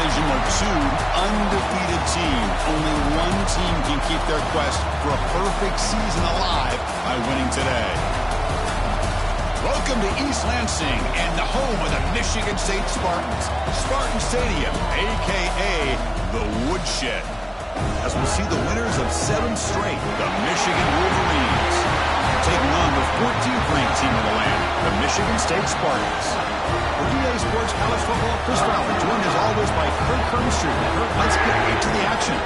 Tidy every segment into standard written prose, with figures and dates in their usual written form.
division are two undefeated teams. Only one team can keep their quest for a perfect season alive by winning today. Welcome to East Lansing and the home of the Michigan State Spartans. Spartan Stadium, a.k.a. the Woodshed. As we see the winners of 7 straight, the Michigan Wolverines, taking on the 14th ranked team in the land, the Michigan State Spartans. For DA Sports College Football, Chris Fowler, joined as always by Kurt Kermstreet. Kurt, let's get right to the action.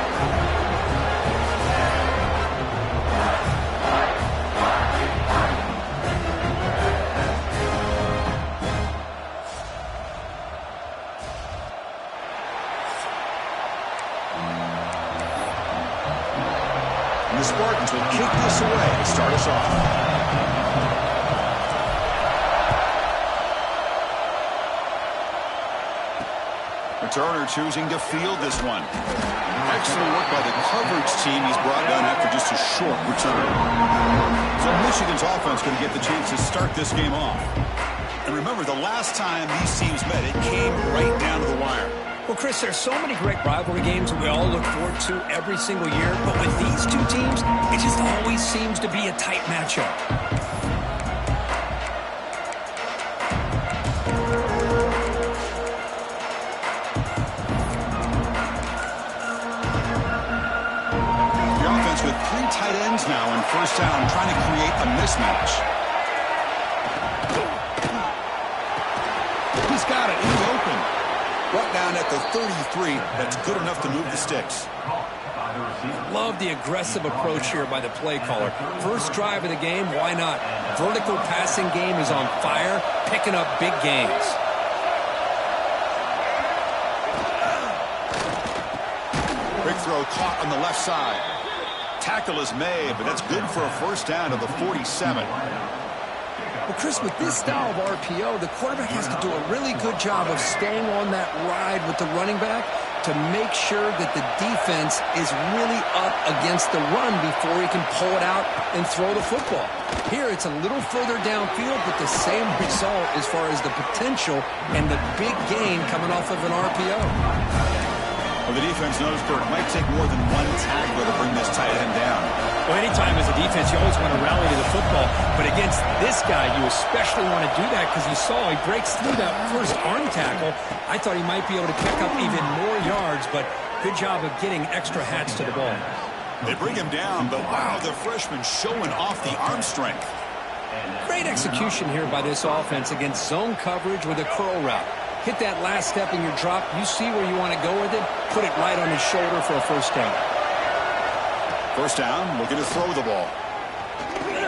And the Spartans will kick this away to start us off. Turner choosing to field this one. Excellent work by the coverage team. He's brought down after just a short return. So Michigan's offense going to get the chance to start this game off. And remember, the last time these teams met, it came right down to the wire. Well, Chris, there's so many great rivalry games we all look forward to every single year. But with these two teams, it just always seems to be a tight matchup. With 3 tight ends now on first down, trying to create a mismatch. He's got it. He's open. Brought down at the 33. That's good enough to move the sticks. Love the aggressive approach here by the play caller. First drive of the game, why not? Vertical passing game is on fire, picking up big gains. Big throw caught on the left side. Tackle is made, but that's good for a first down to the 47. Well, Chris, with this style of RPO, the quarterback has to do a really good job of staying on that ride with the running back to make sure that the defense is really up against the run before he can pull it out and throw the football. Here, it's a little further downfield, but the same result as far as the potential and the big gain coming off of an RPO. Well, the defense knows it might take more than one tackler to bring this tight end down. Well, anytime as a defense, you always want to rally to the football. But against this guy, you especially want to do that because you saw he breaks through that first arm tackle. I thought he might be able to pick up even more yards, but good job of getting extra hats to the ball. They bring him down, but wow, the freshman showing off the arm strength. Great execution here by this offense against zone coverage with a curl route. Hit that last step in your drop. You see where you want to go with it. Put it right on his shoulder for a first down. First down, looking to throw the ball.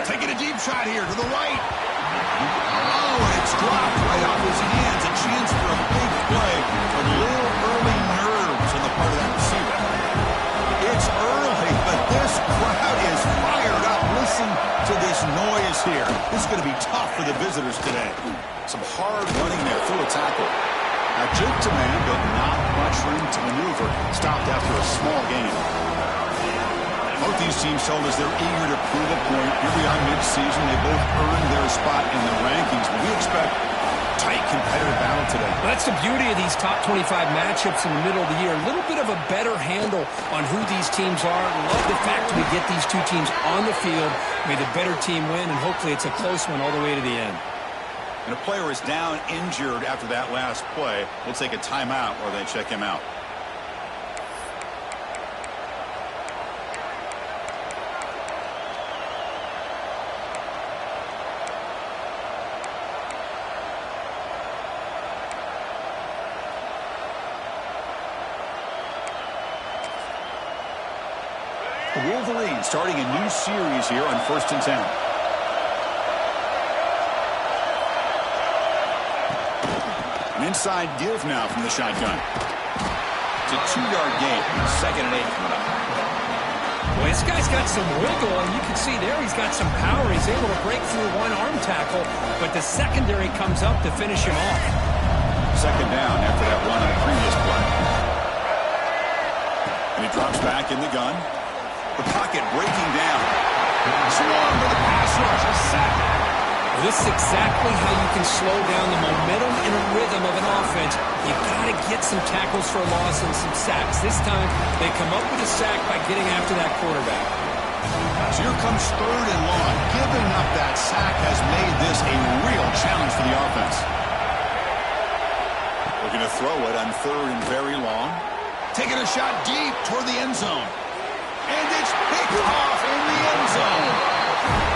Taking a deep shot here to the right. Oh, and it's dropped right off his hands. A chance for a big play. A little early nerves on the part of that receiver. It's early, but this crowd is fired up. Listen to this noise here. This is going to be tough for the visitors today. Some hard running there through a tackle. Now, juke to man, but not much room to maneuver. Stopped after a small gain. Both these teams told us they're eager to prove a point. Here we are mid-season. They both earned their spot in the rankings. But we expect tight competitive battle today. Well, that's the beauty of these top 25 matchups in the middle of the year. A little bit of a better handle on who these teams are. Love the fact we get these two teams on the field. May the better team win, and hopefully it's a close one all the way to the end. And a player is down injured after that last play. We'll take a timeout or they check him out. The Wolverines starting a new series here on 1st and 10. An inside give now from the shotgun. It's a 2-yard gain. 2nd and 8 coming up. Well, this guy's got some wiggle, and you can see there he's got some power. He's able to break through one arm tackle, but the secondary comes up to finish him off. 2nd down after that run on the previous play. And he drops back in the gun. The pocket breaking down. Swarm with the pass rush. A sack. This is exactly how you can slow down the momentum and a rhythm of an offense. You got to get some tackles for a loss and some sacks. This time, they come up with a sack by getting after that quarterback. So here comes 3rd and long. Giving up that sack has made this a real challenge for the offense. We're going to throw it on 3rd and very long. Taking a shot deep toward the end zone. And it's picked off in the end zone.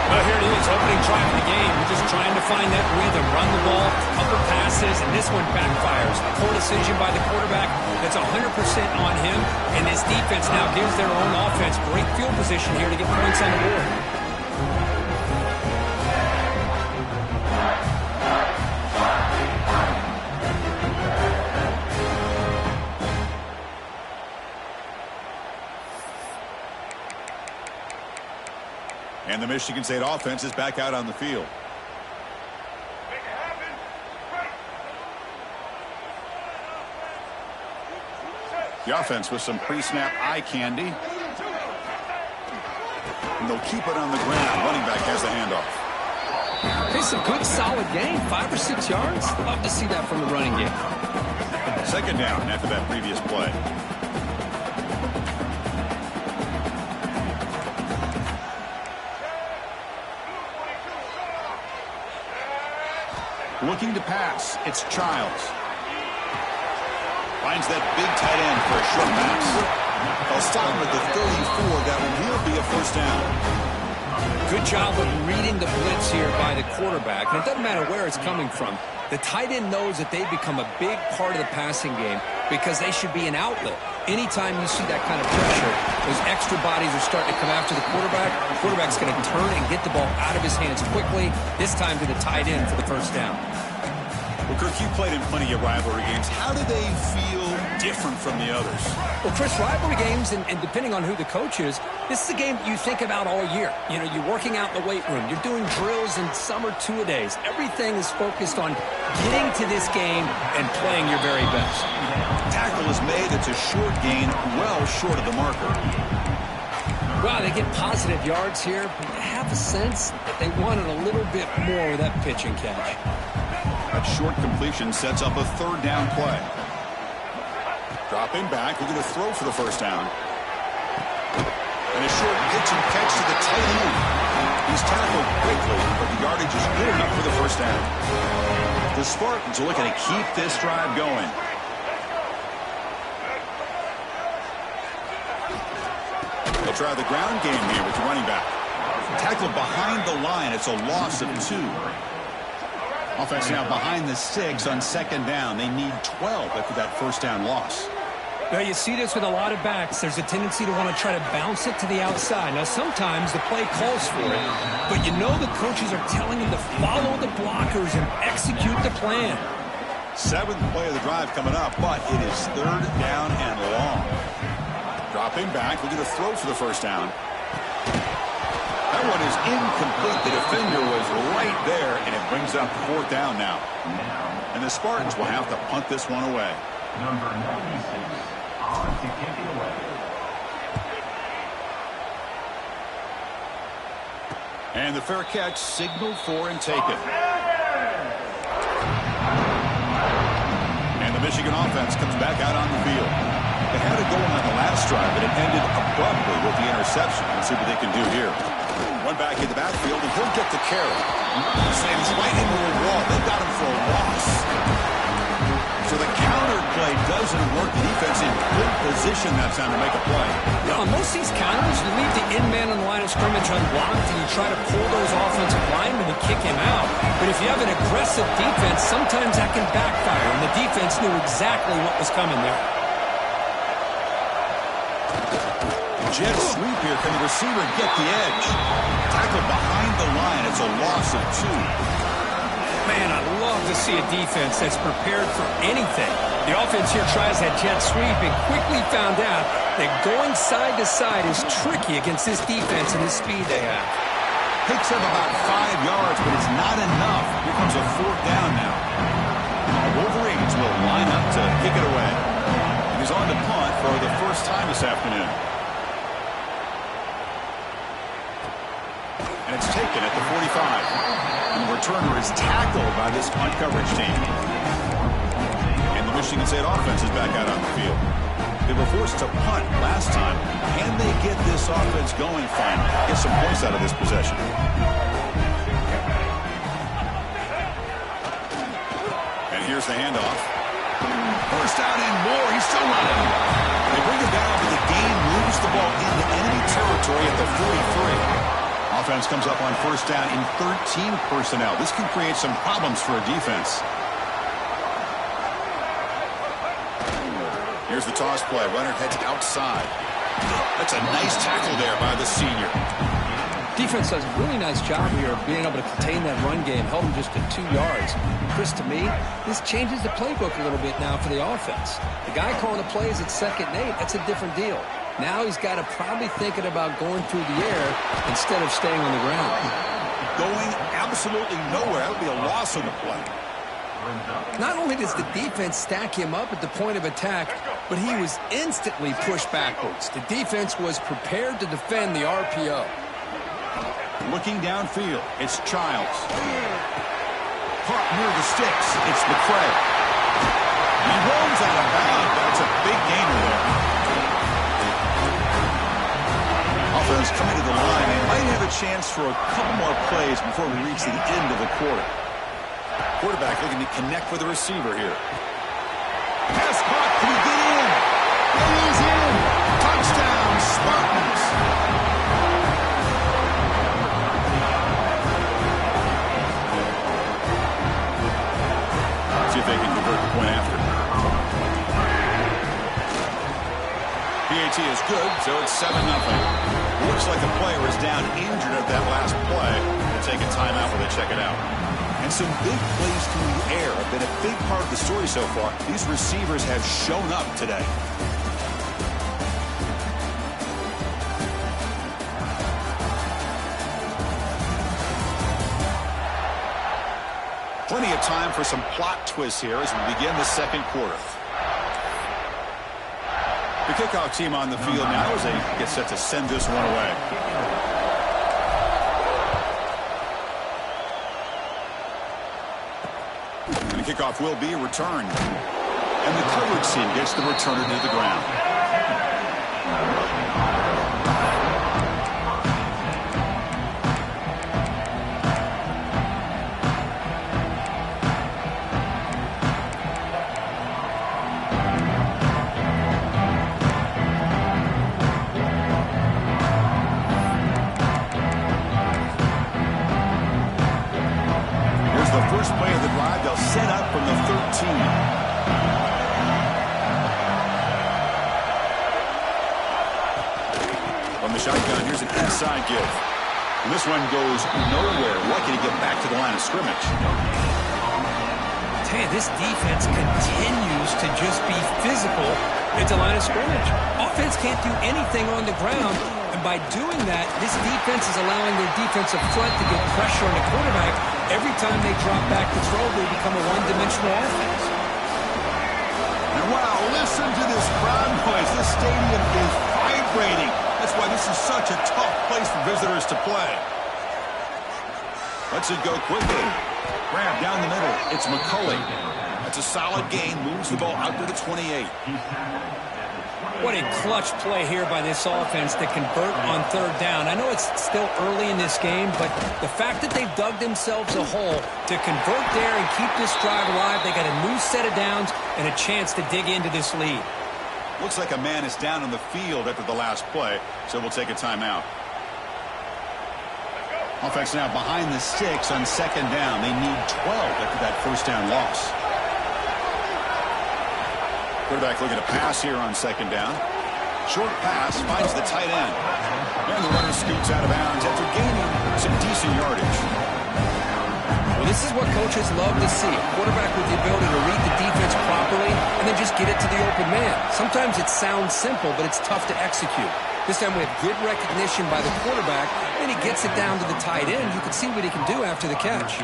Well, here it is, opening drive of the game. We're just trying to find that rhythm, run the ball, couple passes, and this one backfires. A poor decision by the quarterback. That's 100% on him, and this defense now gives their own offense great field position here to get points on the board. And the Michigan State offense is back out on the field. The offense with some pre-snap eye candy. And they'll keep it on the ground. Running back has the handoff. It's a good, solid game. 5 or 6 yards. Love to see that from the running game. 2nd down after that previous play. Looking to pass. It's Childs. Finds that big tight end for a short pass. They'll stop him at the 34. That will be a 1st down. Good job of reading the blitz here by the quarterback. And it doesn't matter where it's coming from. The tight end knows that they've become a big part of the passing game because they should be an outlet. Anytime you see that kind of pressure, those extra bodies are starting to come after the quarterback. The quarterback's going to turn and get the ball out of his hands quickly, this time to the tight end for the 1st down. Well, Kirk, you played in plenty of rivalry games. How do they feel different from the others? Well, Chris, rivalry games, and depending on who the coach is, this is a game you think about all year. You know, you're working out in the weight room. You're doing drills and some or two-a-days. Everything is focused on getting to this game and playing your very best. Tackle is made. It's a short gain, well short of the marker. Wow, they get positive yards here, but you have a sense that they wanted a little bit more with that pitch and catch. That short completion sets up a 3rd down play. Dropping back, we're going to throw for the 1st down. And a short pitch and catch to the tight end. He's tackled quickly, but the yardage is good enough for the 1st down. The Spartans are looking to keep this drive going. They'll try the ground game here with the running back. Tackled behind the line. It's a loss of 2. Offense now behind the 6 on 2nd down. They need 12 after that 1st down loss. Now, you see this with a lot of backs. There's a tendency to want to try to bounce it to the outside. Now, sometimes the play calls for it, but you know the coaches are telling them to follow the blockers and execute the plan. 7th play of the drive coming up, but it is 3rd down and long. Dropping back, we're going to throw for the 1st down. That one is incomplete. The defender was right there, and it brings up 4th down now. And the Spartans will have to punt this one away. Number 96 on to kick it away. And the fair catch signaled for and taken. And the Michigan offense comes back out on the field. They had a goal on the last drive, but it ended abruptly with the interception. Let's see what they can do here. One back in the backfield, and he'll get the carry. Slams right into a wall. They got him for a loss. So the counter play doesn't work. The defense in good position that time to make a play. Now, on most of these counters, you leave the in man on the line of scrimmage unblocked, and you try to pull those offensive linemen and kick him out. But if you have an aggressive defense, sometimes that can backfire, and the defense knew exactly what was coming there. Jet sweep here. Can the receiver get the edge? Tackled behind the line. It's a loss of 2. Man, I love to see a defense that's prepared for anything. The offense here tries that jet sweep and quickly found out that going side to side is tricky against this defense and the speed they have. Picks up about 5 yards, but it's not enough. Here comes a 4th down now. The Wolverines will line up to kick it away. And he's on to punt for the first time this afternoon. And it's taken at the 45. And we're returner is tackled by this punt coverage team. And the Michigan State offense is back out on the field. They were forced to punt last time. Can they get this offense going finally? Get some points out of this possession. And here's the handoff. First down and more. He's still running. They bring it down, but the game moves the ball into enemy territory at the 43. Offense comes up on first down in 13 personnel. This can create some problems for a defense. Here's the toss play. Runner heads outside. That's a nice tackle there by the senior. Defense does a really nice job here of being able to contain that run game, held them just at 2 yards. Chris, to me, this changes the playbook a little bit now for the offense. The guy calling the plays at 2nd and 8, that's a different deal. Now he's got to probably thinking about going through the air instead of staying on the ground. Going absolutely nowhere. That would be a loss on the play. Not only does the defense stack him up at the point of attack, but he was instantly pushed backwards. The defense was prepared to defend the RPO. Looking downfield, it's Childs. Caught near the sticks, it's McCray. He rolls out of bounds. That's a big gainer there. Offense coming to the line. They might have a chance for a couple more plays before we reach the end of the quarter. Quarterback looking to connect with the receiver here. Pass caught. Can he get in? He's in. Touchdown, Spartans. See if they can convert the point after. PAT is good, so it's 7-0. Looks like the player is down injured at that last play. They'll take a timeout while they check it out. And some big plays through the air have been a big part of the story so far. These receivers have shown up today. Plenty of time for some plot twists here as we begin the second quarter. The kickoff team on the field now as they get set to send this one away. And the kickoff will be returned. And the coverage team gets the returner to the ground. First play of the drive, they'll set up from the 13. From the shotgun, here's an inside give. And this one goes nowhere. Lucky to get back to the line of scrimmage. Tell you, this defense continues to just be physical at the line of scrimmage. Offense can't do anything on the ground. And by doing that, this defense is allowing their defensive front to get pressure on the quarterback. Every time they drop back to throw, they become a one-dimensional offense. And wow, listen to this crowd noise. This stadium is vibrating. That's why this is such a tough place for visitors to play. Lets it go quickly. Grab down the middle. It's McCulley. That's a solid gain. Moves the ball out to the 28. What a clutch play here by this offense to convert on third down. I know it's still early in this game, but the fact that they've dug themselves a hole to convert there and keep this drive alive, they got a new set of downs and a chance to dig into this lead. Looks like a man is down on the field after the last play, so we'll take a timeout. Offense now behind the sticks on second down. They need 12 after that first down loss. Quarterback looking to pass here on second down. Short pass finds the tight end. And the runner scoots out of bounds after gaining some decent yardage. Well, this is what coaches love to see. A quarterback with the ability to read the defense properly and then just get it to the open man. Sometimes it sounds simple, but it's tough to execute. This time we have good recognition by the quarterback, and he gets it down to the tight end. You can see what he can do after the catch.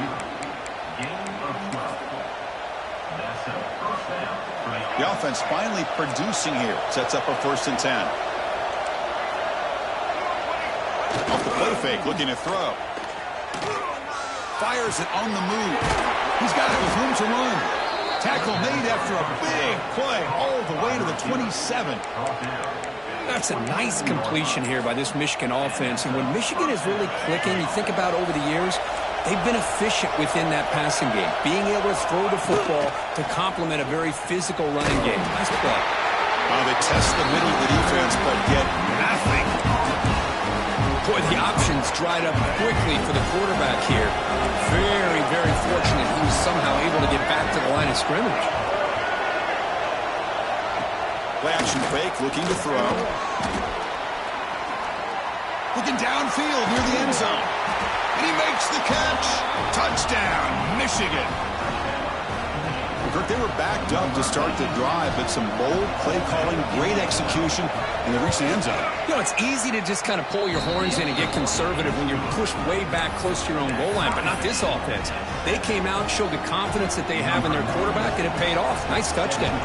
The offense finally producing here. Sets up a 1st and 10. Off the play fake, looking to throw. fires it on the move. He's got it with room to run. Tackle made after a big play all the way to the 27. That's a nice completion here by this Michigan offense. And when Michigan is really clicking, you think about over the years, they've been efficient within that passing game, being able to throw the football to complement a very physical running game. Nice play. They test the middle of the defense, but get nothing. Boy, the options dried up quickly for the quarterback here. Very, very fortunate he was somehow able to get back to the line of scrimmage. Play action fake, looking to throw. Looking downfield near the end zone. And he makes the catch. Touchdown, Michigan. Kirk, they were backed up to start the drive, but some bold play calling, great execution, and they reached the end zone. You know, it's easy to just kind of pull your horns in and get conservative when you're pushed way back close to your own goal line, but not this offense. They came out, showed the confidence that they have in their quarterback, and it paid off. Nice touchdown.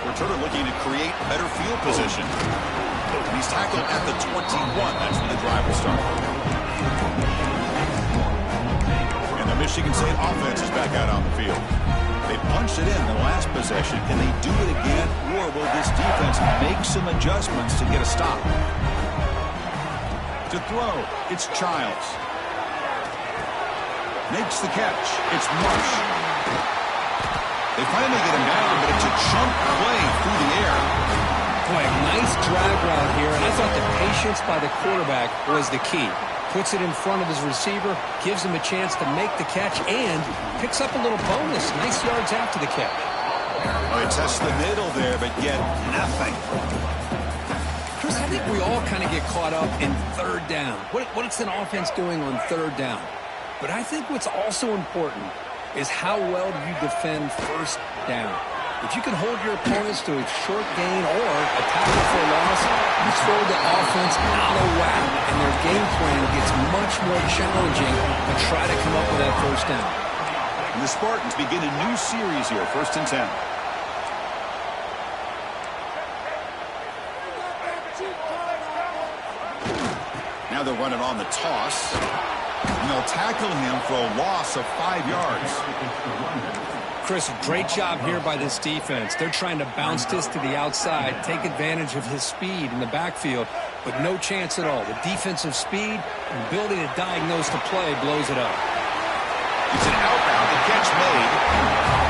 Returner looking to create better field position. And he's tackled at the 21. That's when the drive will start. And the Michigan State offense is back out on the field. They punched it in the last possession. Can they do it again, or will this defense make some adjustments to get a stop? To throw, it's Childs. Makes the catch. It's Marsh. They finally get him down, but it's a chunk play through the air. Boy, a nice drag route here, and I thought the patience by the quarterback was the key. Puts it in front of his receiver, gives him a chance to make the catch, and picks up a little bonus. Nice yards after the catch. Well, they test the middle there, but get nothing. Chris, I think we all kind of get caught up in third down. What's an offense doing on third down? But I think what's also important is how well do you defend first down. If you can hold your opponents to a short gain or a tackle for a loss, you throw the offense out of whack, and their game plan gets much more challenging to try to come up with that first down. And the Spartans begin a new series here, 1st and 10. Now they're running on the toss. And they'll tackle him for a loss of 5 yards. Chris, great job here by this defense. They're trying to bounce this to the outside, take advantage of his speed in the backfield, but no chance at all. The defensive speed and ability to diagnose the play blows it up. It's an outbound, the catch made.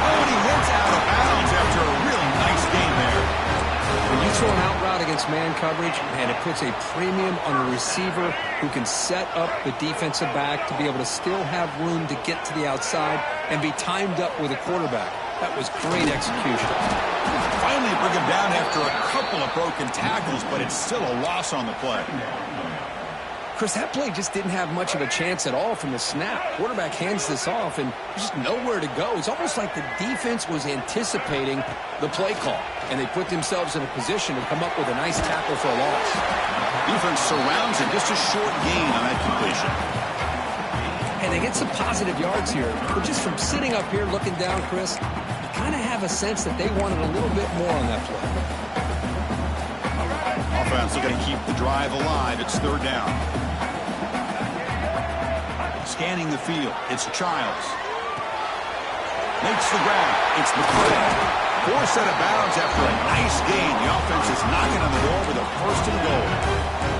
Oh, and he heads out of bounds after a really nice game there. When you throw an out route against man coverage, man, it puts a premium on a receiver who can set up the defensive back to be able to still have room to get to the outside and be timed up with a quarterback. That was great execution. Finally bring him down after a couple of broken tackles, but it's still a loss on the play. Chris, that play just didn't have much of a chance at all from the snap. Quarterback hands this off, and there's just nowhere to go. It's almost like the defense was anticipating the play call, and they put themselves in a position to come up with a nice tackle for a loss. Defense surrounds it, just a short gain on that completion. And they get some positive yards here, but just from sitting up here looking down, Chris, you kind of have a sense that they wanted a little bit more on that play. Offense looking to keep the drive alive. It's 3rd down. Scanning the field, it's Childs. Makes the grab, it's McCray. 4 set of bounds after a nice gain. The offense is knocking on the door with a 1st and goal.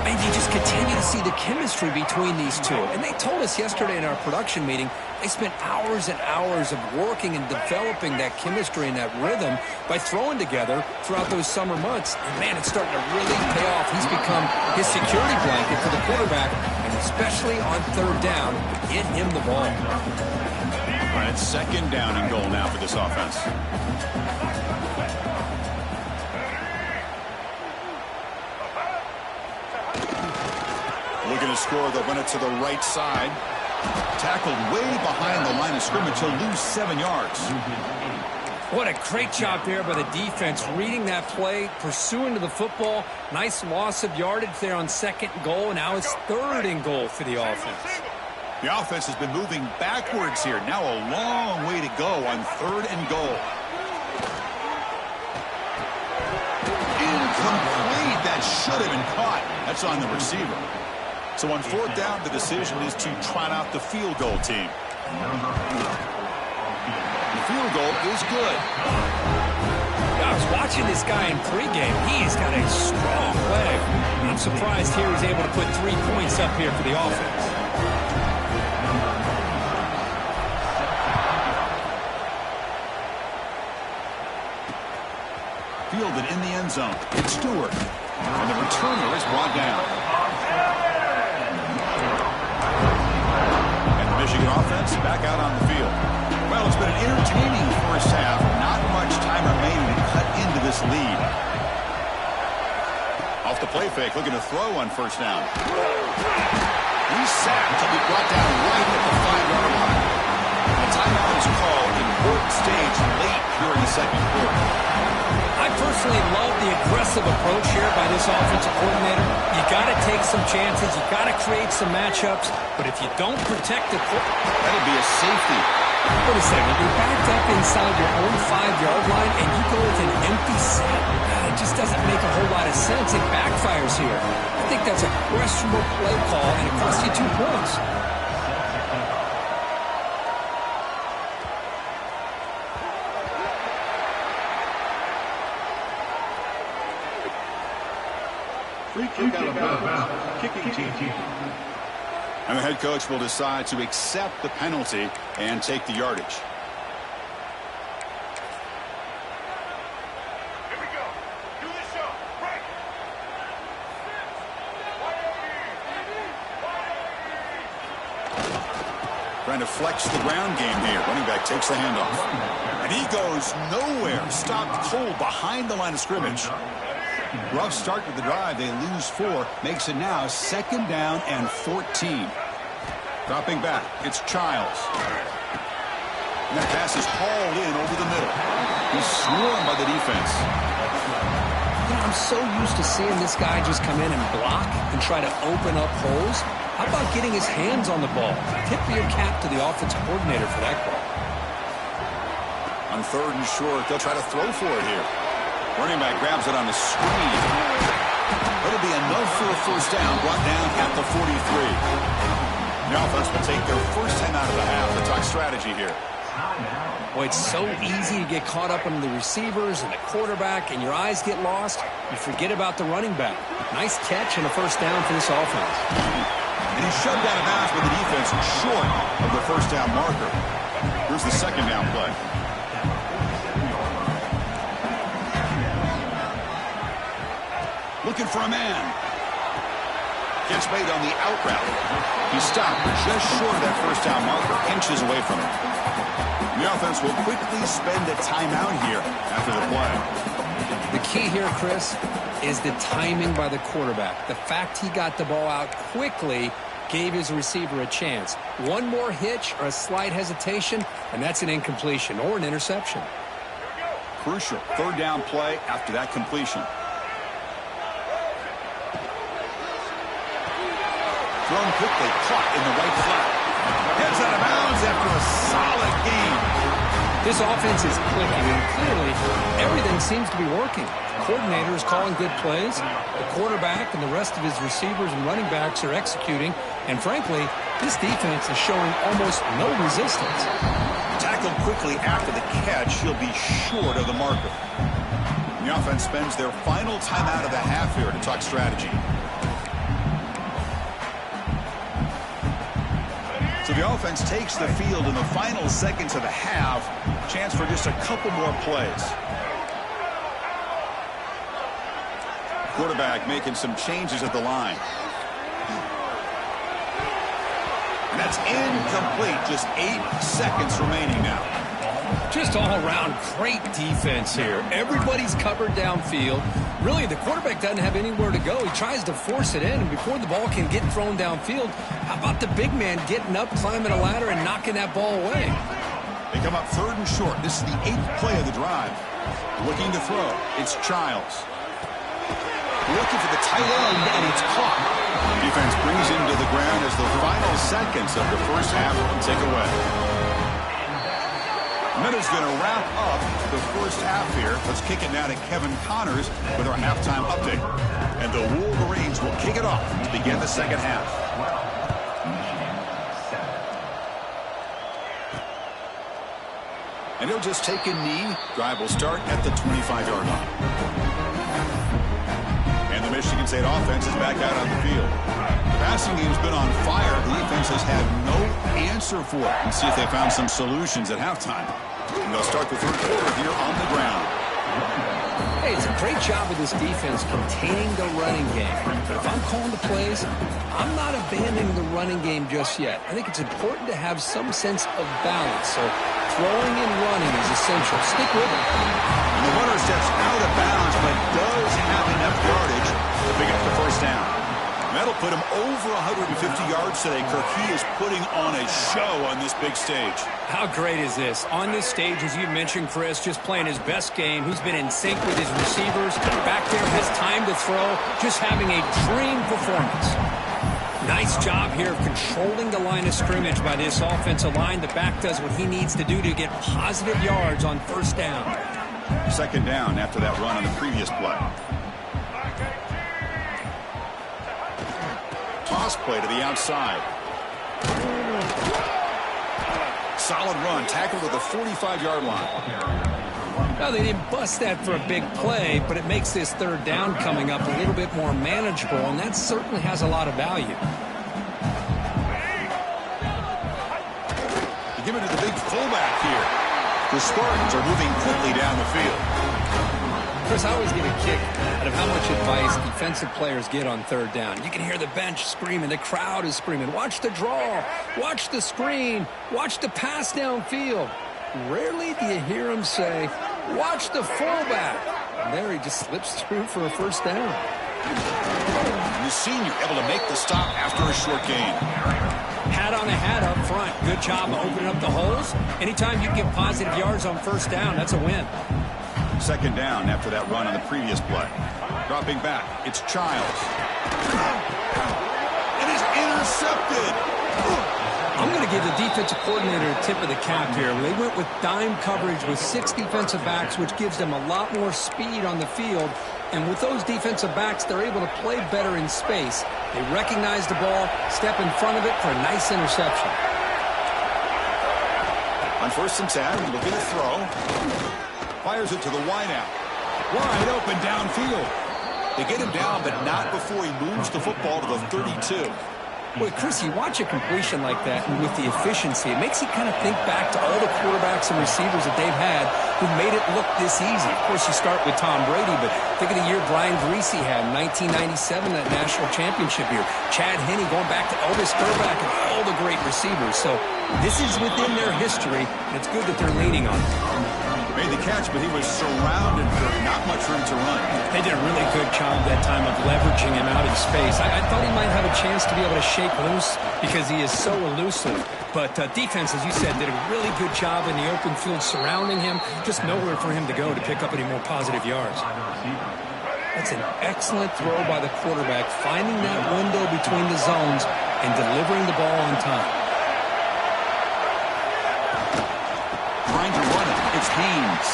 And you just continue to see the chemistry between these two. And they told us yesterday in our production meeting, they spent hours and hours of working and developing that chemistry and that rhythm by throwing together throughout those summer months. And, man, it's starting to really pay off. He's become his security blanket for the quarterback, and especially on 3rd down, get him the ball. All right, it's 2nd down and goal now for this offense. Looking to score, they'll run it to the right side. Tackled way behind the line of scrimmage. He'll lose 7 yards. What a great job there by the defense, reading that play, pursuing to the football. Nice loss of yardage there on 2nd and goal, and now it's 3rd and goal for the offense. The offense has been moving backwards here. Now a long way to go on 3rd and goal. Incomplete. That should have been caught. That's on the receiver. So on fourth down, the decision is to trot out the field goal team. The field goal is good. I was watching this guy in pregame. He's got a strong leg. I'm surprised here he's able to put 3 points up here for the offense. Fielded in the end zone. It's Stewart. And the returner is brought down. And the Michigan offense back out on the field. Well, it's been an entertaining first half. Not much time remaining to cut into this lead. Off the play fake, looking to throw on first down. He's sacked to be brought down right at the 5-yard line. A timeout is called. Important stage late here in the second quarter. I personally love the aggressive approach here by this offensive coordinator. You got to take some chances. You got to create some matchups. But if you don't protect the that'll be a safety. Wait a second. You're backed up inside your own 5-yard line, and you go with an empty set. It just doesn't make a whole lot of sense. It backfires here. I think that's a questionable play call, and it costs you 2 points. Free kick out of bounds. Kicking team. And the head coach will decide to accept the penalty and take the yardage. Here we go. Do the show. Break. Trying to flex the ground game here. Running back takes the handoff. And he goes nowhere. Stopped cold behind the line of scrimmage. Rough start to the drive. They lose 4. Makes it now 2nd down and 14. Dropping back. It's Childs. And that pass is hauled in over the middle. He's swarmed by the defense. You know, I'm so used to seeing this guy just come in and block and try to open up holes. How about getting his hands on the ball? Tip of your cap to the offensive coordinator for that call. On 3rd and short, they'll try to throw for it here. Running back grabs it on the screen. It'll be enough for a first down, brought down at the 43. The offense will take their first time out of the half. The talk strategy here. Boy, it's so easy to get caught up on the receivers and the quarterback, and your eyes get lost. You forget about the running back. Nice catch and a first down for this offense. And he's shoved out of bounds by the defense short of the first down marker. Here's the 2nd down play. Looking for a man. Gets made on the out route. He stopped just short of that first down marker. Inches away from it. The offense will quickly spend a timeout here after the play. The key here, Chris, is the timing by the quarterback. The fact he got the ball out quickly gave his receiver a chance. One more hitch or a slight hesitation, and that's an incompletion or an interception. Crucial 3rd down play after that completion. Thrown quickly, caught in the right flat. Heads out of bounds after a solid game. This offense is clicking, and clearly everything seems to be working. The coordinator is calling good plays. The quarterback and the rest of his receivers and running backs are executing. And frankly, this defense is showing almost no resistance. Tackled quickly after the catch, he'll be short of the marker. The offense spends their final time out of the half here to talk strategy. So the offense takes the field in the final seconds of the half. Chance for just a couple more plays. Quarterback making some changes at the line. And that's incomplete. Just 8 seconds remaining now. Just all around great defense here. Everybody's covered downfield. Really, the quarterback doesn't have anywhere to go. He tries to force it in, and before the ball can get thrown downfield, how about the big man getting up, climbing a ladder, and knocking that ball away? They come up 3rd and short. This is the 8th play of the drive. Looking to throw. It's Childs. Looking for the tight end, and it's caught. Defense brings him to the ground as the final seconds of the first half tick away. And that is going to wrap up the first half here. Let's kick it now to Kevin Connors with our halftime update. And And the Wolverines will kick it off to begin the second half. And he'll just take a knee. Drive will start at the 25-yard line. And the Michigan State offense is back out on the field. The passing game's been on fire. The defense has had no answer for it. Let's see if they found some solutions at halftime. And they'll start the third quarter here on the ground. Hey, it's a great job of this defense containing the running game. But if I'm calling the plays, I'm not abandoning the running game just yet. I think it's important to have some sense of balance. So throwing and running is essential. Stick with it. And the runner steps out of bounds, but does have enough yardage to pick up the first down. And that'll put him over 150 yards today, Kirk. He is putting on a show on this big stage. How great is this? On this stage, as you mentioned, Chris, just playing his best game. He's been in sync with his receivers. Back there, has time to throw. Just having a dream performance. Nice job here of controlling the line of scrimmage by this offensive line. The back does what he needs to do to get positive yards on first down. Second down after that run on the previous play. Toss play to the outside. Solid run, tackled at the 45-yard line. Well, they didn't bust that for a big play, but it makes this third down coming up a little bit more manageable, and that certainly has a lot of value. You give it to the big fullback here. The Spartans are moving quickly down the field. Chris, I always get a kick out of how much advice defensive players get on third down. You can hear the bench screaming. The crowd is screaming. Watch the draw. Watch the screen. Watch the pass downfield. Rarely do you hear them say, watch the fullback. And there he just slips through for a first down. The senior able to make the stop after a short gain. Hat on a hat up front. Good job of opening up the holes. Anytime you get positive yards on first down, that's a win. Second down after that run on the previous play. Dropping back, it's Childs. It is intercepted. I'm going to give the defensive coordinator a tip of the cap here. They went with dime coverage with 6 defensive backs, which gives them a lot more speed on the field. And with those defensive backs, they're able to play better in space. They recognize the ball, step in front of it for a nice interception. On 1st and 10, looking to throw. Fires it to the wideout. Wide open downfield. They get him down, but not before he moves the football to the 32. Boy, Chris, you watch a completion like that, and with the efficiency, it makes you kind of think back to all the quarterbacks and receivers that they've had who made it look this easy. Of course, you start with Tom Brady, but think of the year Brian Greasy had in 1997, that national championship year. Chad Henne going back to Elvis Grbac and all the great receivers. So this is within their history, and it's good that they're leaning on it. Made the catch, but he was surrounded for not much room to run. They did a really good job that time of leveraging him out in space. I thought he might have a chance to be able to shake loose because he is so elusive. But defense, as you said, did a really good job in the open field surrounding him. Just nowhere for him to go to pick up any more positive yards. That's an excellent throw by the quarterback, finding that window between the zones and delivering the ball on time. Trying to run it. It's Haynes.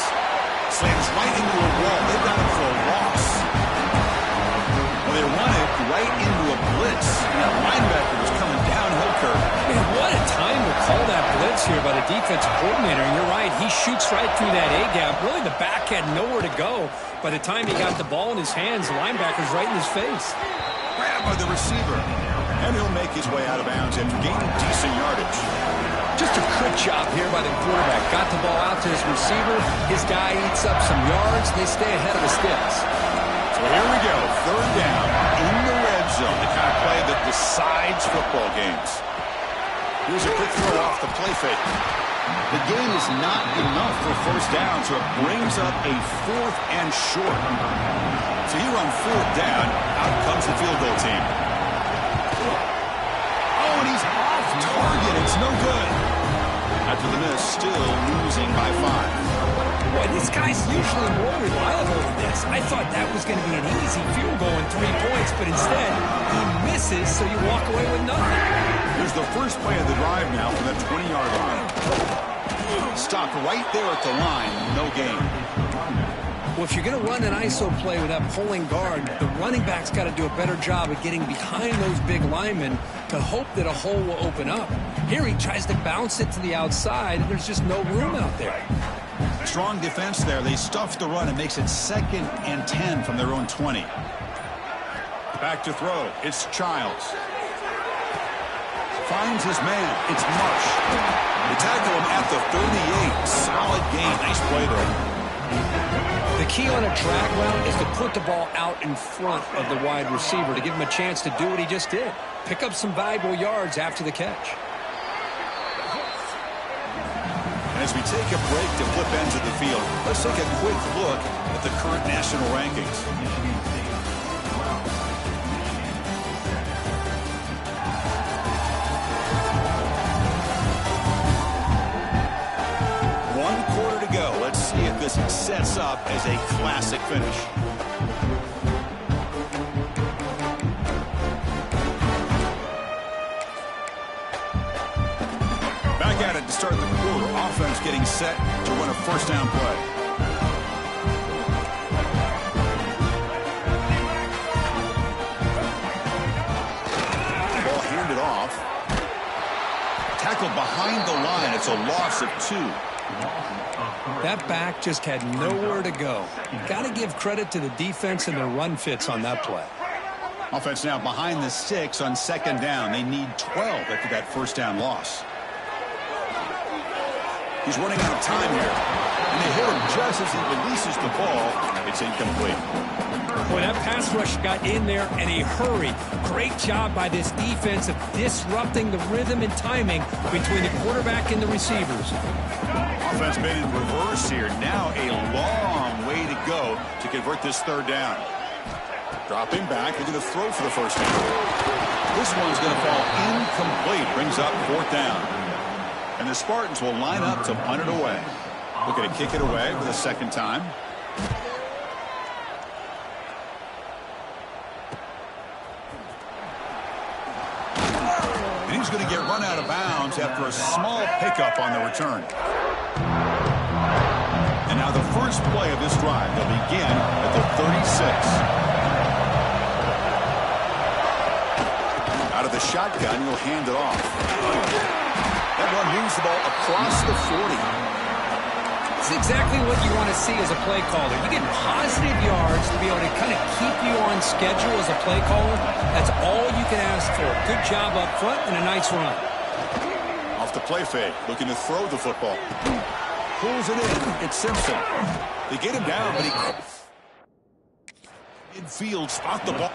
Slams right into a wall. They've got him for a loss. Well, they run it right into a blitz. And that linebacker was coming downhill curve. Man, what a time to call that blitz here by the defensive coordinator. And you're right, he shoots right through that A-gap. Really, the back had nowhere to go. By the time he got the ball in his hands, the linebacker's right in his face. Grabbed by the receiver. And he'll make his way out of bounds after gaining decent yardage. Just a good job here by the quarterback. Got the ball out to his receiver. His guy eats up some yards. They stay ahead of the sticks. So here we go. Third down in the red zone. The kind of play that decides football games. Here's a quick throw off the play fake. The gain is not enough for first down, so it brings up a 4th and short. So here on 4th down, out comes the field goal team. Oh, and he's off target. It's no good. After the miss, still losing by 5. Boy, this guy's usually more reliable than this. I thought that was going to be an easy field goal and 3 points, but instead, he misses, so you walk away with nothing. Here's the first play of the drive now from that 20-yard line. Stopped right there at the line, no gain. Well, if you're going to run an ISO play with that pulling guard, the running back's got to do a better job of getting behind those big linemen to hope that a hole will open up. Here he tries to bounce it to the outside, and there's just no room out there. Strong defense there. They stuff the run and makes it 2nd and 10 from their own 20. Back to throw. It's Childs. Finds his man. It's Marsh. They tackle him at the 38. Solid gain. Nice play there. The key on a drag route is to put the ball out in front of the wide receiver to give him a chance to do what he just did. Pick up some valuable yards after the catch. And as we take a break to flip ends of the field, let's take a quick look at the current national rankings. Let's see if this sets up as a classic finish. Back at it to start the quarter. Offense getting set to run a first down play. Ball handed off. Tackled behind the line. It's a loss of 2. That back just had nowhere to go. Got to give credit to the defense and their run fits on that play. Offense now behind the 6 on 2nd down. They need 12 after that first down loss. He's running out of time here. And they hit him just as he releases the ball. It's incomplete. Boy, that pass rush got in there in a hurry. Great job by this defense of disrupting the rhythm and timing between the quarterback and the receivers. Offense made in reverse here. Now a long way to go to convert this 3rd down. Dropping back. They're going to throw for the first down. This one's going to fall incomplete. Brings up 4th down. And the Spartans will line up to punt it away. Looking to kick it away for the 2nd time. And he's going to get run out of bounds after a small pickup on the return. And now the first play of this drive. They'll begin at the 36. Out of the shotgun, he'll hand it off. That one moves the ball across the 40. It's exactly what you want to see as a play caller. You get positive yards to be able to kind of keep you on schedule as a play caller. That's all you can ask for. Good job up front and a nice run. Off the play fake, looking to throw the football. Pulls it in. It's Simpson. They get him down, but he infield spot the ball.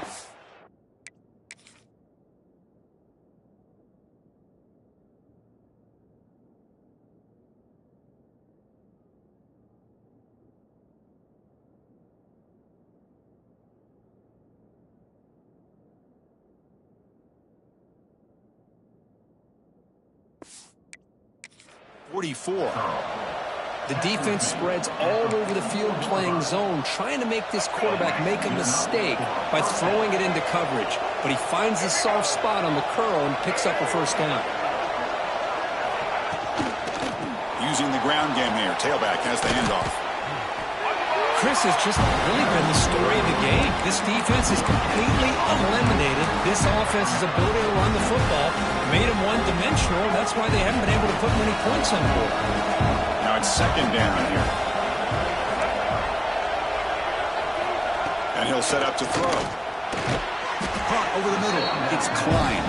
The defense spreads all over the field playing zone, trying to make this quarterback make a mistake by throwing it into coverage. But he finds the soft spot on the curl and picks up a first down. Using the ground game here. Tailback has the handoff. Chris has just really been the story of the game. This defense is completely eliminated this offense's ability to run the football, made them one-dimensional. That's why they haven't been able to put many points on the board. Now it's 2nd down here. And he'll set up to throw. Caught over the middle. It's Klein.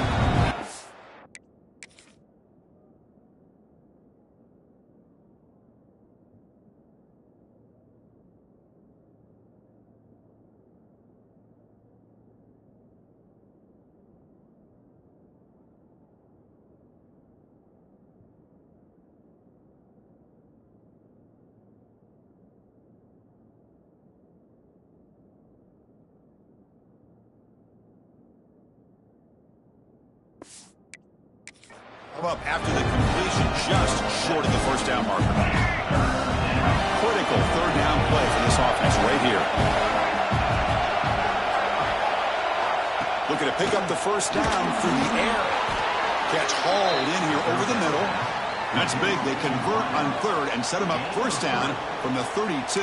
Up after the completion, just short of the first down marker. Critical 3rd down play for this offense right here. Looking to pick up the first down through the air. Catch hauled in here over the middle. That's big. They convert on 3rd and set him up first down from the 32.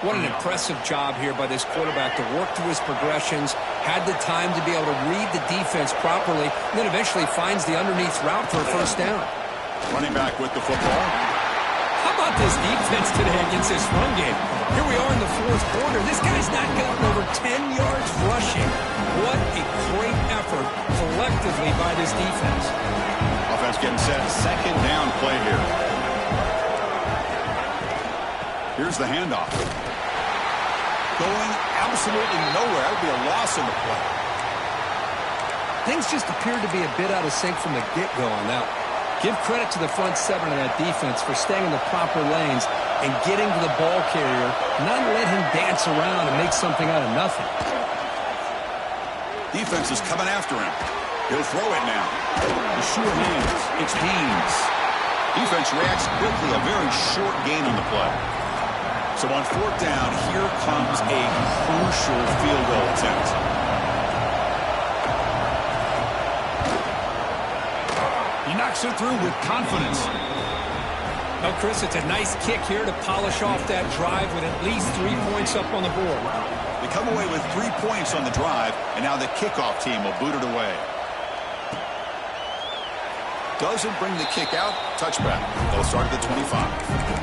What an impressive job here by this quarterback to work through his progressions, had the time to be able to read the defense properly, and then eventually finds the underneath route for a first down. Running back with the football. How about this defense today against this run game? Here we are in the fourth quarter. This guy's not gotten over 10 yards rushing. What a great effort collectively by this defense. Offense getting set. Second down play here. Here's the handoff. Going absolutely nowhere. That would be a loss in the play. Things just appeared to be a bit out of sync from the get-go on that one. Give credit to the front seven of that defense for staying in the proper lanes and getting to the ball carrier, not let him dance around and make something out of nothing. Defense is coming after him. He'll throw it now. The sure hands. It's Haynes. Defense reacts quickly. A very short gain on the play. So on fourth down, here comes a crucial field goal attempt. He knocks it through with confidence. Well, Chris, it's a nice kick here to polish off that drive with at least 3 points up on the board. They come away with 3 points on the drive, and now the kickoff team will boot it away. Doesn't bring the kick out. Touchback. They'll start at the 25.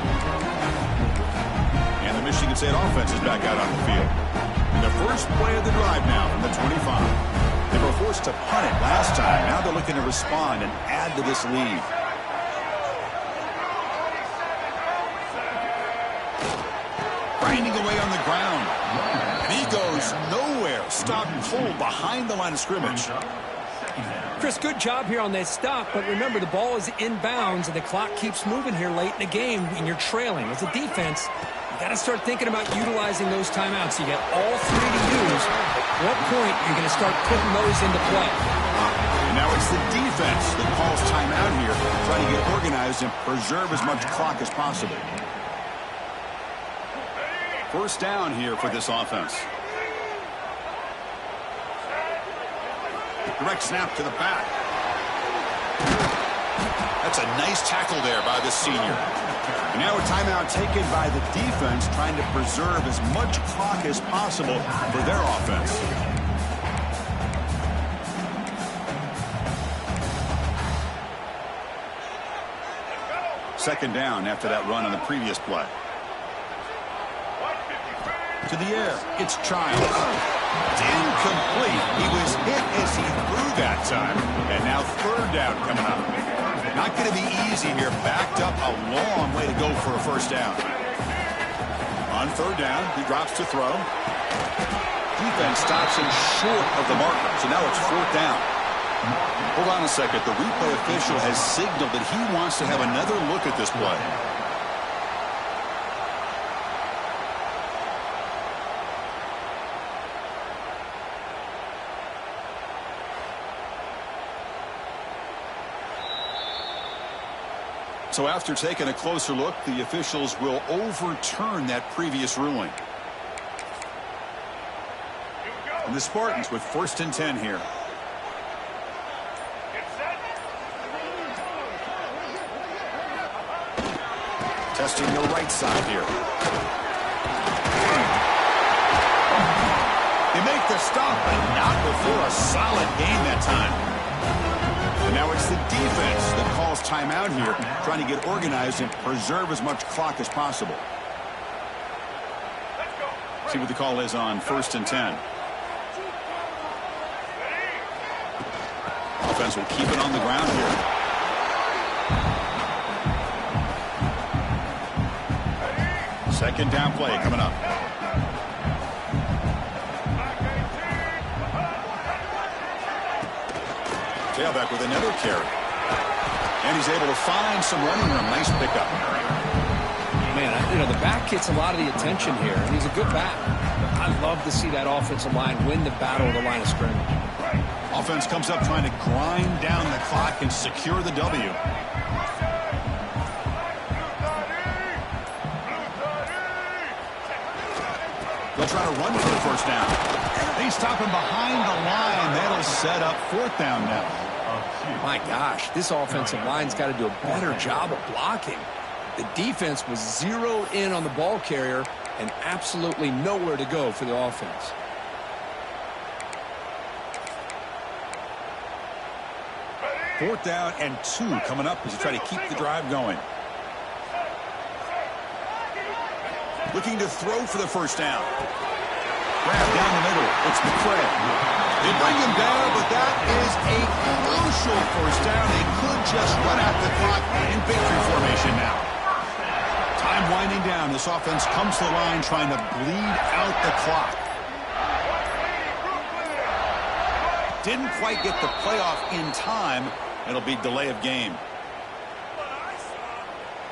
And the Michigan State offense is back out on the field. In the first play of the drive now from the 25. They were forced to punt it last time. Now they're looking to respond and add to this lead. Grinding away on the ground. And he goes nowhere. Stopped cold behind the line of scrimmage. Chris, good job here on that stop, but remember, the ball is inbounds, and the clock keeps moving here late in the game, and you're trailing. As a defense, you got to start thinking about utilizing those timeouts. You get all 3 to use. At what point you're going to start putting those into play? And now it's the defense that calls timeout here, trying to get organized and preserve as much clock as possible. First down here for this offense. Direct snap to the back. That's a nice tackle there by the senior. And now a timeout taken by the defense, trying to preserve as much clock as possible for their offense. Second down after that run on the previous play. To the air, it's Childs. It's incomplete. He was hit as he threw that time. And now third down coming up. Not going to be easy here. Backed up a long way to go for a first down. On third down, he drops to throw. Defense stops him short of the marker. So now it's fourth down. Hold on a second. The replay official has signaled that he wants to have another look at this play. So after taking a closer look, the officials will overturn that previous ruling. And the Spartans with 1st and 10 here. Testing the right side here. They make the stop, but not before a solid gain that time. And now it's the defense that calls timeout here, trying to get organized and preserve as much clock as possible. See what the call is on 1st and 10. Offense will keep it on the ground here. Second down play coming up. Tailback with another carry. And he's able to find some running room. Nice pickup. Man, you know, the back gets a lot of the attention here, and he's a good back. I love to see that offensive line win the battle of the line of scrimmage. Offense comes up trying to grind down the clock and secure the W. They'll try to run for the first down. They stop him behind the line. That'll set up fourth down now. My gosh, this offensive line's got to do a better job of blocking. The defense was zeroed in on the ball carrier and absolutely nowhere to go for the offense. Fourth down and 2 coming up as you try to keep the drive going. Looking to throw for the first down. Grab down the middle. It's McCray. They bring him down, but that is a crucial first down. They could just run out the clock in victory formation now. Time winding down. This offense comes to the line trying to bleed out the clock. Didn't quite get the playoff in time. It'll be delay of game.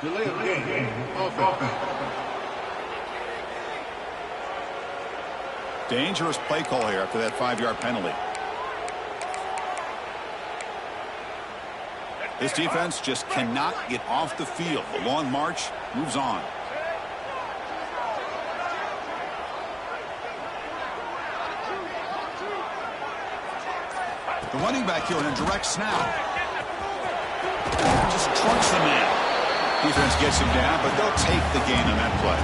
Delay of game. Offense. Dangerous play call here after that 5-yard penalty. This defense just cannot get off the field. The long march moves on. The running back here in a direct snap. Just trunks the man. Defense gets him down, but they'll take the gain on that play.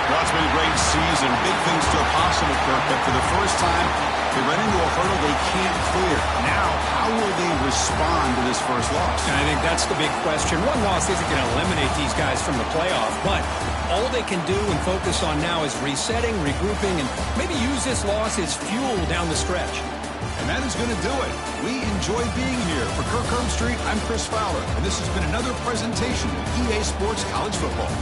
Well, it's been a great season. Big things still possible, Kirk, but for the first time, they run into a hurdle they can't clear. Now, how will they respond to this first loss? And I think that's the big question. One loss isn't going to eliminate these guys from the playoff, but all they can do and focus on now is resetting, regrouping, and maybe use this loss as fuel down the stretch. And that is going to do it. We enjoyed being here. For Kirk Herbstreit, I'm Chris Fowler, and this has been another presentation of EA Sports College Football.